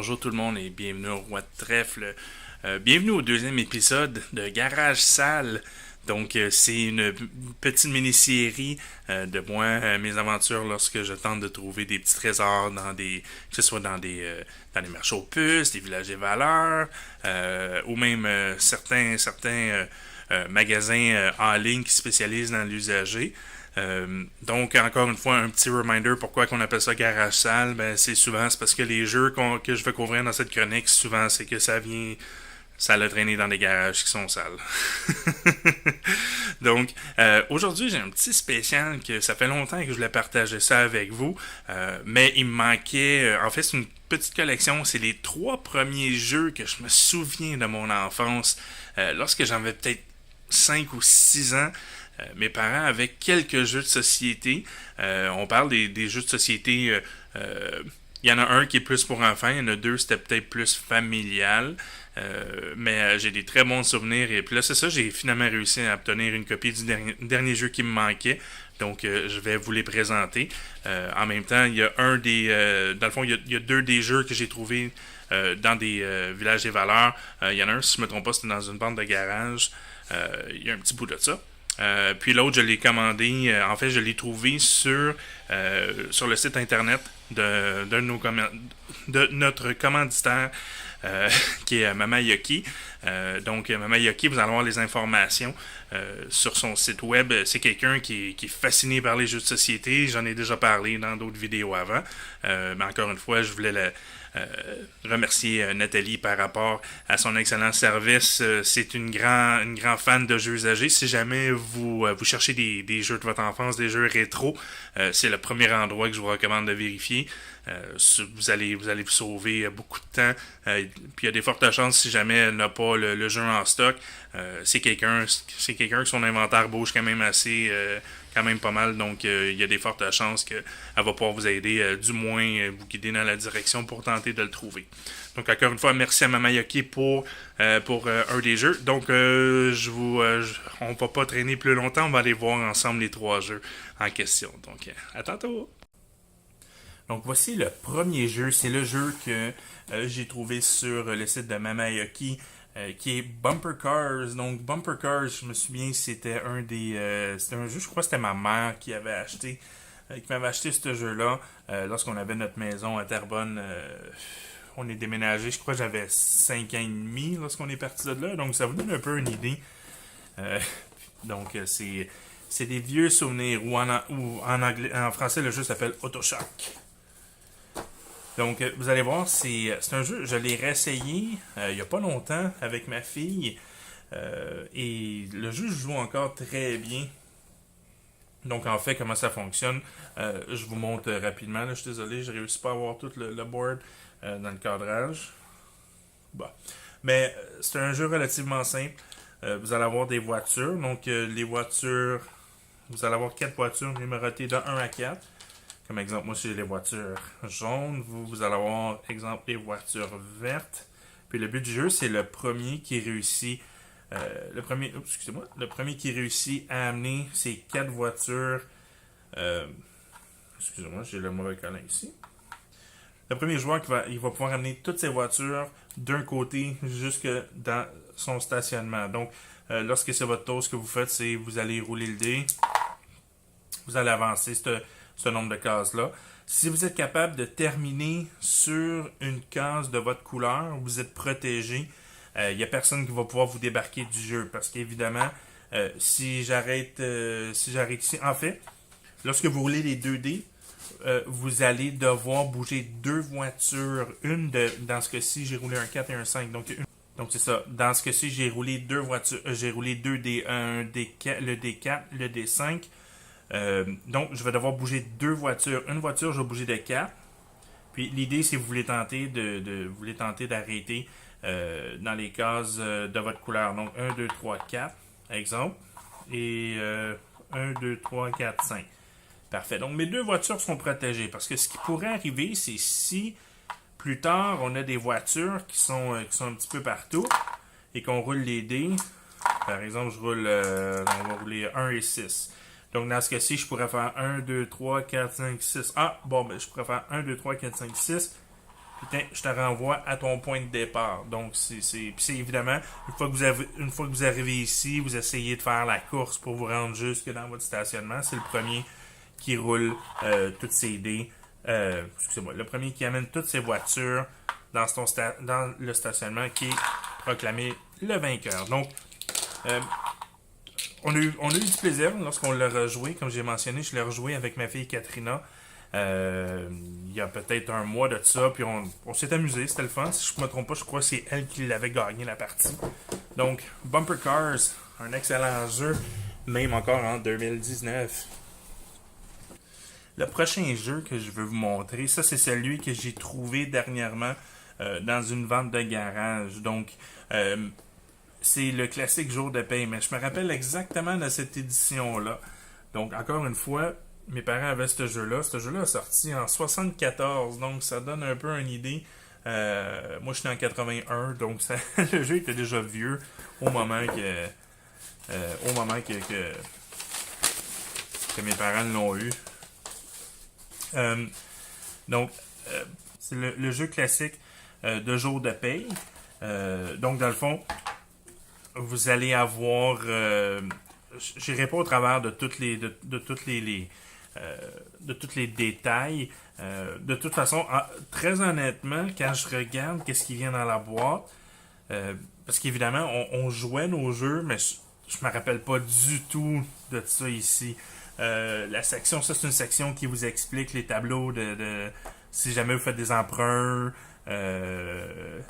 bonjour tout le monde et bienvenue au Roi de Trèfle. Bienvenue au deuxième épisode de Garage Sale. Donc, c'est une petite mini-série de moi, mes aventures lorsque je tente de trouver des petits trésors que ce soit dans des marchés aux puces, des villages des valeurs, ou même certains magasins en ligne qui spécialisent dans l'usager. Donc, encore une fois, un petit reminder pourquoi on appelle ça garage sale. C'est parce que les jeux que je vais couvrir dans cette chronique, souvent, c'est que ça l'a traîné dans des garages qui sont sales. Donc, aujourd'hui, j'ai un petit spécial que ça fait longtemps que je voulais partager ça avec vous, mais il me manquait, en fait, c'est une petite collection, c'est les 3 premiers jeux que je me souviens de mon enfance, lorsque j'avais peut-être 5 ou 6 ans. Mes parents avaient quelques jeux de société. On parle des jeux de société. Il y en a un qui est plus pour enfants. Il y en a 2, c'était peut-être plus familial. Mais j'ai des très bons souvenirs. Et puis là, c'est ça, j'ai finalement réussi à obtenir une copie du dernier jeu qui me manquait. Donc, je vais vous les présenter. En même temps, il y a dans le fond, il y a 2 des jeux que j'ai trouvés dans des villages des valeurs. Il y en a un, si je ne me trompe pas, c'était dans une bande de garage. Il y a un petit bout de ça. Puis l'autre, je l'ai commandé. En fait, je l'ai trouvé sur le site internet de notre commanditaire qui est Mama Yoki. Donc, Mama Yoki, vous allez avoir les informations sur son site web. C'est quelqu'un qui est fasciné par les jeux de société. J'en ai déjà parlé dans d'autres vidéos avant. Mais encore une fois, je voulais remercier Nathalie par rapport à son excellent service. C'est une grande fan de jeux usagés. Si jamais vous cherchez des jeux de votre enfance, des jeux rétro, c'est le premier endroit que je vous recommande de vérifier. Vous allez vous sauver beaucoup de temps. Puis il y a des fortes chances, si jamais elle n'a pas le jeu en stock, c'est quelqu'un que son inventaire bouge quand même pas mal. Donc il y a des fortes chances qu'elle va pouvoir vous aider, du moins vous guider dans la direction pour tenter de le trouver. Donc encore une fois, merci à Mama Yoki pour un des jeux. Donc on va pas traîner plus longtemps, on va aller voir ensemble les 3 jeux en question. Donc à tantôt! Donc voici le premier jeu, c'est le jeu que j'ai trouvé sur le site de Mama Yoki, qui est Bumper Cars. Donc Bumper Cars, je me souviens, c'était c'était un jeu, je crois que c'était ma mère qui m'avait acheté ce jeu-là lorsqu'on avait notre maison à Terrebonne. On est déménagé, je crois que j'avais 5 ans et demi lorsqu'on est parti de là, donc ça vous donne un peu une idée. Donc c'est des vieux souvenirs, ou en français le jeu s'appelle Autoshock. Donc, vous allez voir, c'est un jeu, je l'ai réessayé il n'y a pas longtemps avec ma fille. Et le jeu joue encore très bien. Donc, en fait, comment ça fonctionne, je vous montre rapidement. Là, je suis désolé, je ne réussis pas à avoir tout le board dans le cadrage. Bon. Mais c'est un jeu relativement simple. Vous allez avoir des voitures. Donc, les voitures, vous allez avoir 4 voitures numérotées de 1 à 4. Comme exemple, moi, j'ai les voitures jaunes. Vous allez avoir, exemple, les voitures vertes. Puis le but du jeu, c'est le premier qui réussit... le premier qui réussit à amener ces 4 voitures... excusez-moi, j'ai le mauvais collant ici. Le premier joueur il va pouvoir amener toutes ces voitures d'un côté jusque dans son stationnement. Donc, lorsque c'est votre tour, ce que vous faites, c'est vous allez rouler le dé. Vous allez avancer ce nombre de cases-là. Si vous êtes capable de terminer sur une case de votre couleur, vous êtes protégé. Il n'y a personne qui va pouvoir vous débarquer du jeu. Parce qu'évidemment, si j'arrête ici... En fait, lorsque vous roulez les 2 dés, vous allez devoir bouger 2 voitures. Dans ce cas-ci, j'ai roulé un 4 et un 5. Donc c'est ça. Dans ce cas-ci, j'ai roulé 2 voitures. J'ai roulé 2 dés. Le D4, le D5. Donc, je vais devoir bouger 2 voitures. Une voiture, je vais bouger de 4. Puis, l'idée, c'est que vous voulez tenter d'arrêter dans les cases de votre couleur. Donc, 1, 2, 3, 4, exemple. Et 1, 2, 3, 4, 5. Parfait. Donc, mes 2 voitures sont protégées. Parce que ce qui pourrait arriver, c'est si plus tard, on a des voitures qui sont un petit peu partout et qu'on roule les dés. Par exemple, on va rouler 1 et 6. Donc, dans ce cas-ci, je pourrais faire 1, 2, 3, 4, 5, 6. Ah, bon, ben, je pourrais faire 1, 2, 3, 4, 5, 6. puis je te renvoie à ton point de départ. Donc, puis c'est évidemment, une fois que vous arrivez ici, vous essayez de faire la course pour vous rendre jusque dans votre stationnement. C'est le premier qui roule toutes ses dés. Excusez-moi, le premier qui amène toutes ses voitures dans le stationnement qui est proclamé le vainqueur. Donc, on a eu du plaisir lorsqu'on l'a rejoué. Comme j'ai mentionné, je l'ai rejoué avec ma fille Katrina. Il y a peut-être un mois de ça, puis on s'est amusé, c'était le fun. Si je ne me trompe pas, je crois que c'est elle qui l'avait gagné la partie. Donc, Bumper Cars, un excellent jeu, même encore en 2019. Le prochain jeu que je veux vous montrer, ça c'est celui que j'ai trouvé dernièrement dans une vente de garage. Donc, c'est le classique jour de paye, mais je me rappelle exactement de cette édition-là. Donc, encore une fois, mes parents avaient ce jeu-là. Ce jeu-là est sorti en 74, donc ça donne un peu une idée. Moi, je suis en 81, donc le jeu était déjà vieux au moment que mes parents l'ont eu. Donc, c'est le jeu classique de jour de paye. Donc, dans le fond, vous allez avoir... j'irai pas au travers de tous les détails. De toute façon, très honnêtement, quand je regarde qu'est-ce qui vient dans la boîte, parce qu'évidemment, on jouait nos jeux, mais je me rappelle pas du tout de ça ici. La section, ça c'est une section qui vous explique les tableaux de si jamais vous faites des emprunts,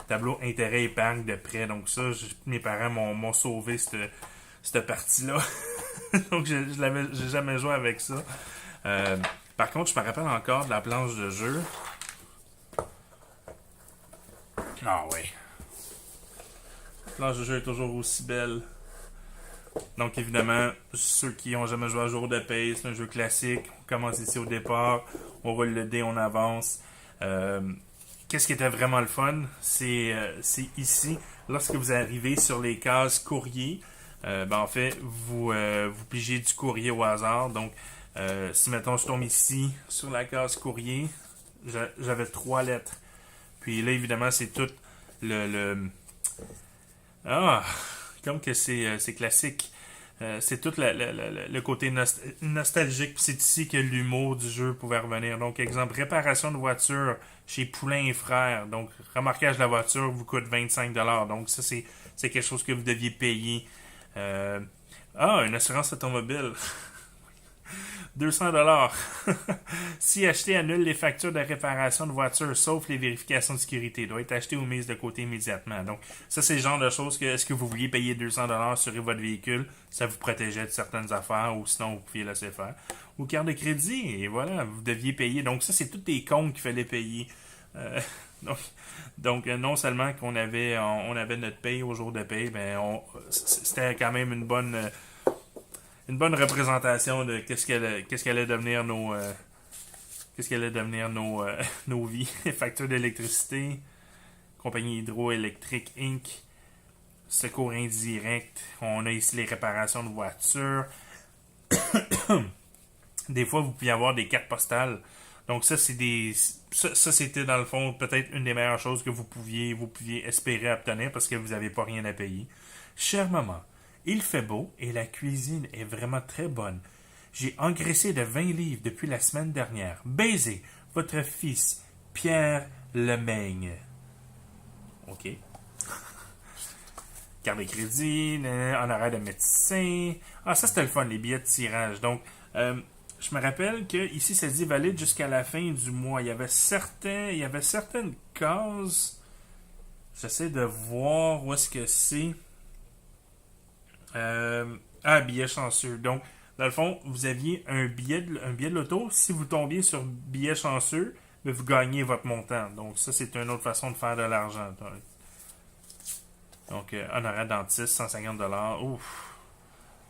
tableau intérêt épargne de prêt. Donc ça, mes parents m'ont sauvé cette partie-là. Donc j'ai jamais joué avec ça. Par contre, je me rappelle encore de la planche de jeu. Ah oui. La planche de jeu est toujours aussi belle. Donc évidemment, ceux qui n'ont jamais joué à jour de paye, c'est un jeu classique. On commence ici au départ, on roule le dé, on avance. Qu'est-ce qui était vraiment le fun? C'est ici, lorsque vous arrivez sur les cases courrier, en fait, vous pigez du courrier au hasard. Donc, si mettons je tombe ici sur la case courrier, j'avais 3 lettres. Puis là, évidemment, c'est tout comme que c'est classique. C'est tout le côté nostalgique. Puis c'est ici que l'humour du jeu pouvait revenir. Donc, exemple, réparation de voiture chez Poulain et Frères. Donc, remorquage de la voiture vous coûte 25$. Donc, ça, c'est quelque chose que vous deviez payer. Une assurance automobile. 200$. Si acheté annule les factures de réparation de voiture, sauf les vérifications de sécurité, doit être acheté ou mise de côté immédiatement. Donc, ça, c'est le genre de choses que, est-ce que vous vouliez payer 200$ sur votre véhicule, ça vous protégeait de certaines affaires, ou sinon, vous pouviez laisser faire. Ou carte de crédit, et voilà, vous deviez payer. Donc, ça, c'est tous des comptes qu'il fallait payer. Donc, non seulement qu'on avait, on avait notre paye au jour de paye, mais c'était quand même une bonne représentation de qu'est-ce qu'allait devenir nos vies. Factures d'électricité, compagnie hydroélectrique Inc., secours indirect, on a ici les réparations de voitures. Des fois, vous pouvez avoir des cartes postales. Donc ça, c'était dans le fond peut-être une des meilleures choses que vous pouviez espérer obtenir parce que vous n'avez pas rien à payer. Chère maman, il fait beau et la cuisine est vraiment très bonne. J'ai engraissé de 20 livres depuis la semaine dernière. Baisez votre fils, Pierre Lemaigne. OK. Carte de crédit, en arrêt de médecin. Ah, ça c'était le fun, les billets de tirage. Donc, je me rappelle que ici ça dit valide jusqu'à la fin du mois. Il y avait certaines cases. J'essaie de voir où est-ce que c'est. Billet chanceux. Donc, dans le fond, vous aviez un billet de loto. Si vous tombiez sur billet chanceux, mais vous gagnez votre montant. Donc, ça, c'est une autre façon de faire de l'argent. Donc, honoraire dentiste, 150$. Ouf.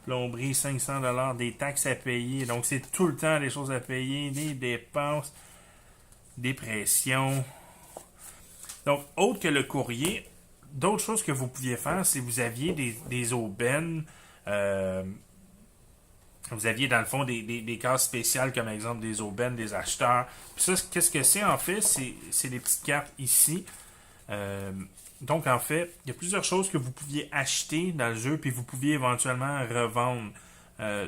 Plomberie, 500$. Des taxes à payer. Donc, c'est tout le temps des choses à payer. Des dépenses. Des pressions. Donc, autre que le courrier, d'autres choses que vous pouviez faire, si vous aviez des aubaines, Vous aviez dans le fond des cases spéciales comme exemple des aubaines, des acheteurs. Puis ça, qu'est-ce que c'est en fait? C'est des petites cartes ici. Euh, donc en fait, il y a plusieurs choses que vous pouviez acheter dans le jeu, puis vous pouviez éventuellement revendre.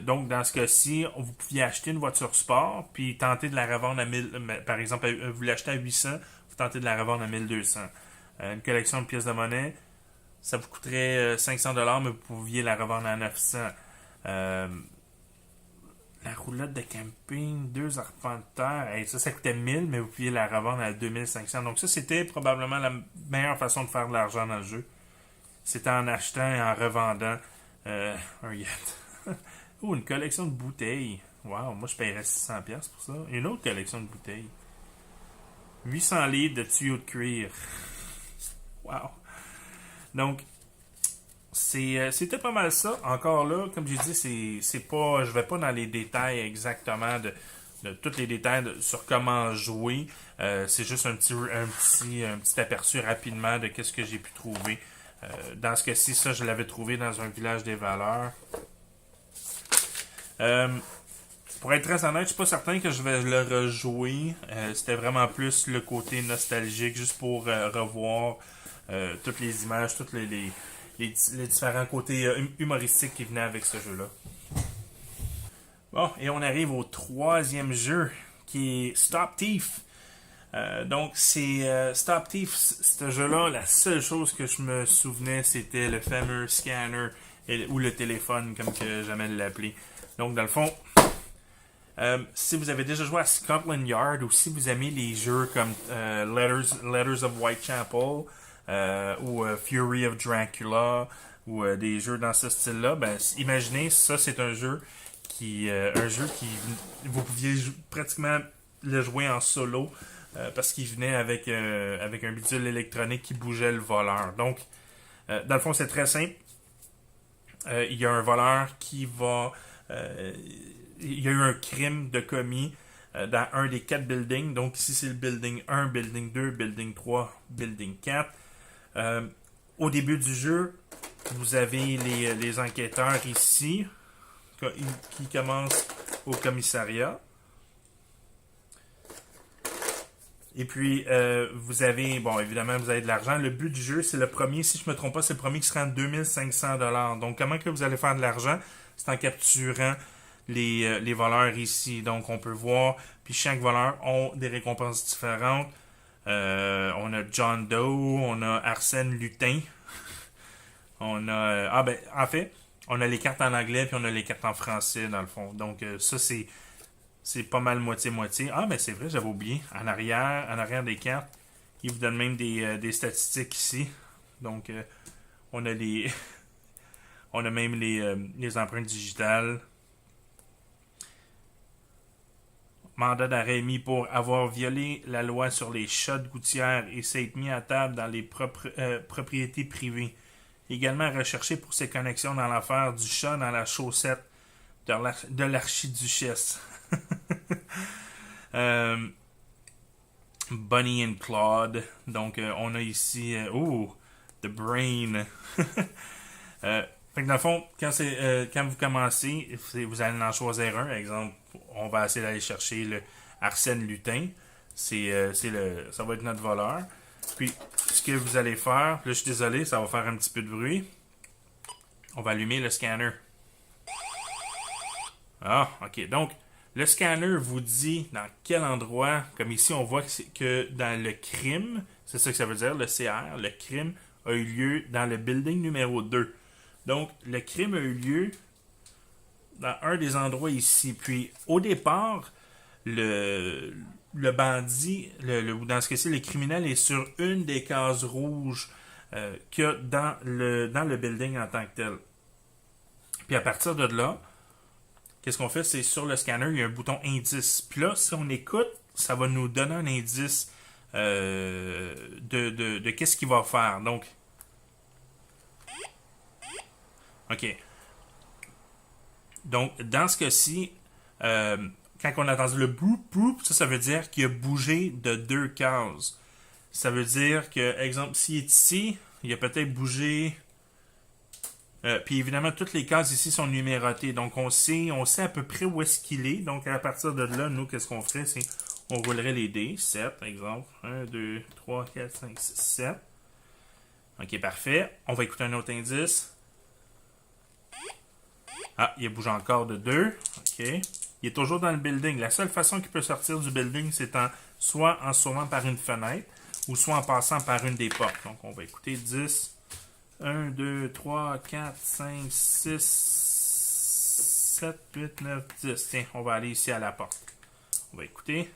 Donc dans ce cas-ci, vous pouviez acheter une voiture sport, puis tenter de la revendre à 1000. Par exemple, vous l'achetez à 800, vous tentez de la revendre à 1200. Une collection de pièces de monnaie, ça vous coûterait 500$, mais vous pouviez la revendre à 900. Euh, la roulotte de camping, deux arpenteurs, hey, ça coûtait 1000, mais vous pouviez la revendre à 2500. Donc ça, c'était probablement la meilleure façon de faire de l'argent dans le jeu. C'était en achetant et en revendant un yacht. Oh, une collection de bouteilles. Wow, moi je paierais 600$ pour ça. Une autre collection de bouteilles. 800 litres de tuyaux de cuir. Wow. Donc, c'était pas mal ça. Encore là, comme j'ai dit, c'est pas, je vais pas dans les détails exactement de tous les détails sur comment jouer. C'est juste un petit aperçu rapidement de qu'est-ce que j'ai pu trouver. Dans ce cas-ci, ça, je l'avais trouvé dans un village des valeurs. Pour être très honnête, je suis pas certain que je vais le rejouer. C'était vraiment plus le côté nostalgique, juste pour revoir toutes les images, toutes les différents côtés humoristiques qui venaient avec ce jeu-là. Bon, et on arrive au troisième jeu, qui est Stop Thief. Donc, c'est Stop Thief, ce jeu-là, la seule chose que je me souvenais, c'était le fameux scanner, ou le téléphone, comme que j'aimais l'appeler. Donc, dans le fond, si vous avez déjà joué à Scotland Yard, ou si vous aimez les jeux comme Letters of Whitechapel, ou Fury of Dracula, ou des jeux dans ce style-là, ben, imaginez, ça c'est un jeu qui vous pouviez pratiquement le jouer en solo, parce qu'il venait avec un bidule électronique qui bougeait le voleur. Donc, dans le fond, c'est très simple. Il y a un voleur qui va... il y a eu un crime de commis dans un des 4 buildings. Donc ici, c'est le building 1, building 2, building 3, building 4. Au début du jeu, vous avez les enquêteurs ici qui commencent au commissariat. Et puis, vous avez, bon, évidemment, vous avez de l'argent. Le but du jeu, c'est le premier, si je ne me trompe pas, c'est le premier qui sera en 2500$. Donc, comment que vous allez faire de l'argent? C'est en capturant les voleurs ici. Donc, on peut voir, puis chaque voleur a des récompenses différentes. On a John Doe, on a Arsène Lupin. On a... en fait, on a les cartes en anglais, puis on a les cartes en français, dans le fond. Donc, ça, c'est pas mal moitié-moitié. Ah, ben c'est vrai, j'avais oublié. En arrière des cartes, ils vous donnent même des statistiques ici. Donc, on a on a même les empreintes digitales. Mandat d'arrêt émis pour avoir violé la loi sur les chats de gouttière et s'être mis à table dans les propriétés privées. Également recherché pour ses connexions dans l'affaire du chat dans la chaussette de l'archiduchesse. Bonnie and Claude. Donc, on a ici... The Brain. Fait que dans le fond, quand vous commencez, vous allez en choisir un. Par exemple, on va essayer d'aller chercher le Arsène Lupin. Ça va être notre voleur. Puis, ce que vous allez faire... Là, je suis désolé, ça va faire un petit peu de bruit. On va allumer le scanner. Ah, ok. Donc, le scanner vous dit dans quel endroit, comme ici on voit que dans le crime, c'est ça que ça veut dire, le CR, le crime a eu lieu dans le building numéro 2. Donc, le crime a eu lieu dans un des endroits ici. Puis, au départ, le bandit, ou dans ce cas-ci, le criminel est sur une des cases rouges qu'il y a dans le building en tant que tel. Puis, à partir de là, qu'est-ce qu'on fait? C'est sur le scanner, il y a un bouton indice. Puis là, si on écoute, ça va nous donner un indice de qu'est-ce qu'il va faire. Donc, OK. Donc, dans ce cas-ci, quand on a entendu le boop boop, ça veut dire qu'il a bougé de 2 cases. Ça veut dire que, exemple, s'il est ici, il a peut-être bougé Puis évidemment, toutes les cases ici sont numérotées. Donc on sait à peu près où est-ce qu'il est. Donc à partir de là, nous, qu'est-ce qu'on ferait? C'est on roulerait les dés. 7, exemple. 1, 2, 3, 4, 5, 6, 7. Ok, parfait. On va écouter un autre indice. Ah, il bouge encore de 2. Ok. Il est toujours dans le building. La seule façon qu'il peut sortir du building, c'est soit en sauvant par une fenêtre ou soit en passant par une des portes. Donc, on va écouter 10. 1, 2, 3, 4, 5, 6, 7, 8, 9, 10. Tiens, on va aller ici à la porte. On va écouter.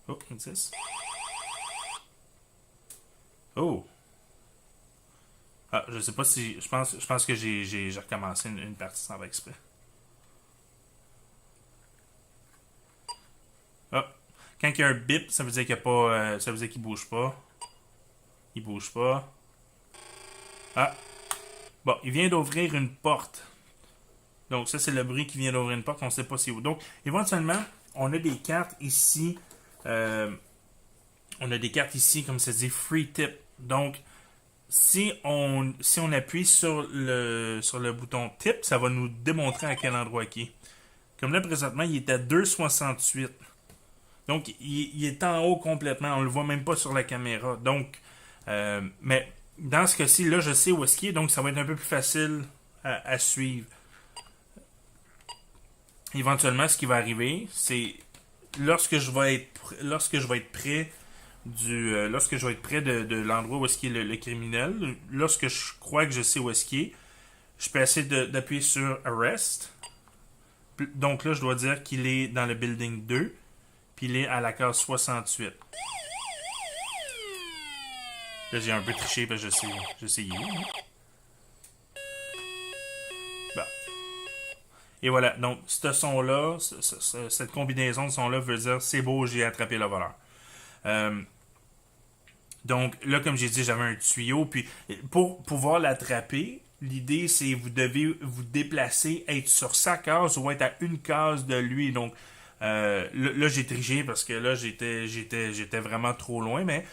Oh, 10. Oh! Ah, je sais pas si. Je pense que j'ai recommencé une partie sans faire exprès. Ah! Quand il y a un bip, ça veut dire qu'il n'y a pas. Ça veut dire qu'il bouge pas. Il bouge pas. Ah! Bon, il vient d'ouvrir une porte. Donc, ça, c'est le bruit qui vient d'ouvrir une porte. On ne sait pas c'est où. Donc, éventuellement, on a des cartes ici. On a des cartes ici, comme ça dit, free tip. Donc, si on appuie sur le bouton tip, ça va nous démontrer à quel endroit il est. Comme là, présentement, il est à 2,68. Donc, il est en haut complètement. On ne le voit même pas sur la caméra. Donc, mais dans ce cas-ci, là, je sais où est-ce qu'il est. Donc, ça va être un peu plus facile à suivre. Éventuellement, ce qui va arriver, c'est lorsque je vais être près de l'endroit où est-ce qu'il est le criminel, lorsque je crois que je sais où est-ce qu'il est, je peux essayer d'appuyer sur Arrest. Donc là, je dois dire qu'il est dans le building 2, puis il est à la case 68. Là, j'ai un peu triché parce que je sais il est où. Bon. Et voilà, donc ce son-là, cette combinaison de son-là veut dire c'est beau, j'ai attrapé le voleur. Donc là, comme j'ai dit, j'avais un tuyau. Puis pour pouvoir l'attraper, l'idée c'est vous devez vous déplacer, être sur sa case ou être à une case de lui. Donc là, j'ai triché parce que là, j'étais vraiment trop loin. Mais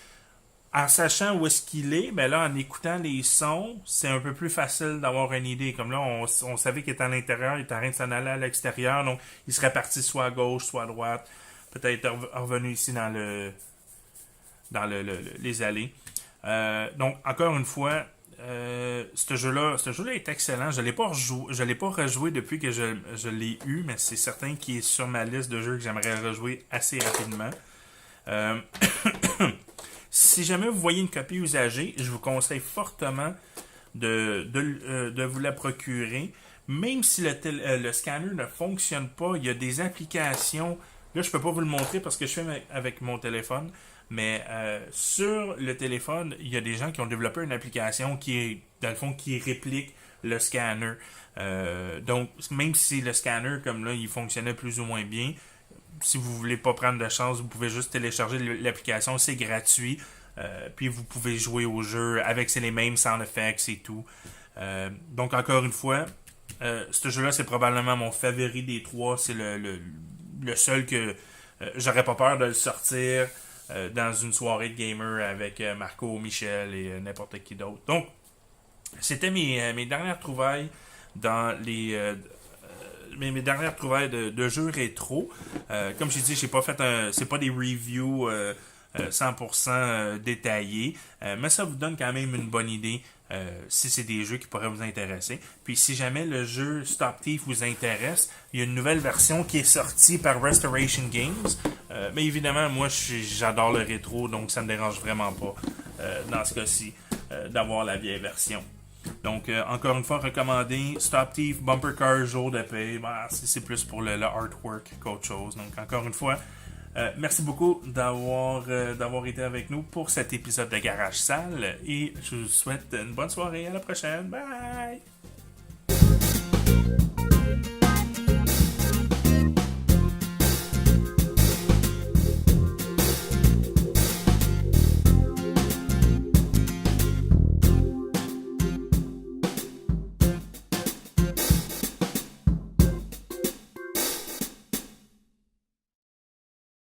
en sachant où est-ce qu'il est, ben là, en écoutant les sons, c'est un peu plus facile d'avoir une idée. Comme là, on savait qu'il était à l'intérieur, il était en train de s'en aller à l'extérieur. Donc, il serait parti soit à gauche, soit à droite. Peut-être revenu ici dans les allées. Donc, encore une fois, ce jeu-là est excellent. Je l'ai pas rejoué depuis que je l'ai eu, mais c'est certain qu'il est sur ma liste de jeux que j'aimerais rejouer assez rapidement. Si jamais vous voyez une copie usagée, je vous conseille fortement de vous la procurer. Même si le scanner ne fonctionne pas, il y a des applications. Là, je ne peux pas vous le montrer parce que je fais avec mon téléphone. Mais sur le téléphone, il y a des gens qui ont développé une application qui réplique le scanner. Donc, même si le scanner, comme là, il fonctionnait plus ou moins bien, si vous voulez pas prendre de chance, vous pouvez juste télécharger l'application, c'est gratuit. Puis vous pouvez jouer au jeu avec les mêmes sound effects et tout. Donc encore une fois, ce jeu-là, c'est probablement mon favori des trois. C'est le seul que j'aurais pas peur de le sortir dans une soirée de gamer avec Marco, Michel et n'importe qui d'autre. Donc, c'était mes dernières trouvailles dans mes dernières trouvailles de jeux rétro. Comme j'ai dit, c'est pas des reviews 100% détaillés, mais ça vous donne quand même une bonne idée si c'est des jeux qui pourraient vous intéresser. Puis si jamais le jeu Stop Thief vous intéresse, il y a une nouvelle version qui est sortie par Restoration Games. Mais évidemment, moi j'adore le rétro, donc ça me dérange vraiment pas dans ce cas-ci d'avoir la vieille version. Donc, encore une fois, recommandé Stop Thief, Bumper Car, Jour de paix. C'est plus pour le artwork qu'autre chose. Donc, encore une fois, merci beaucoup d'avoir été avec nous pour cet épisode de Garage Sale. Et je vous souhaite une bonne soirée. À la prochaine. Bye!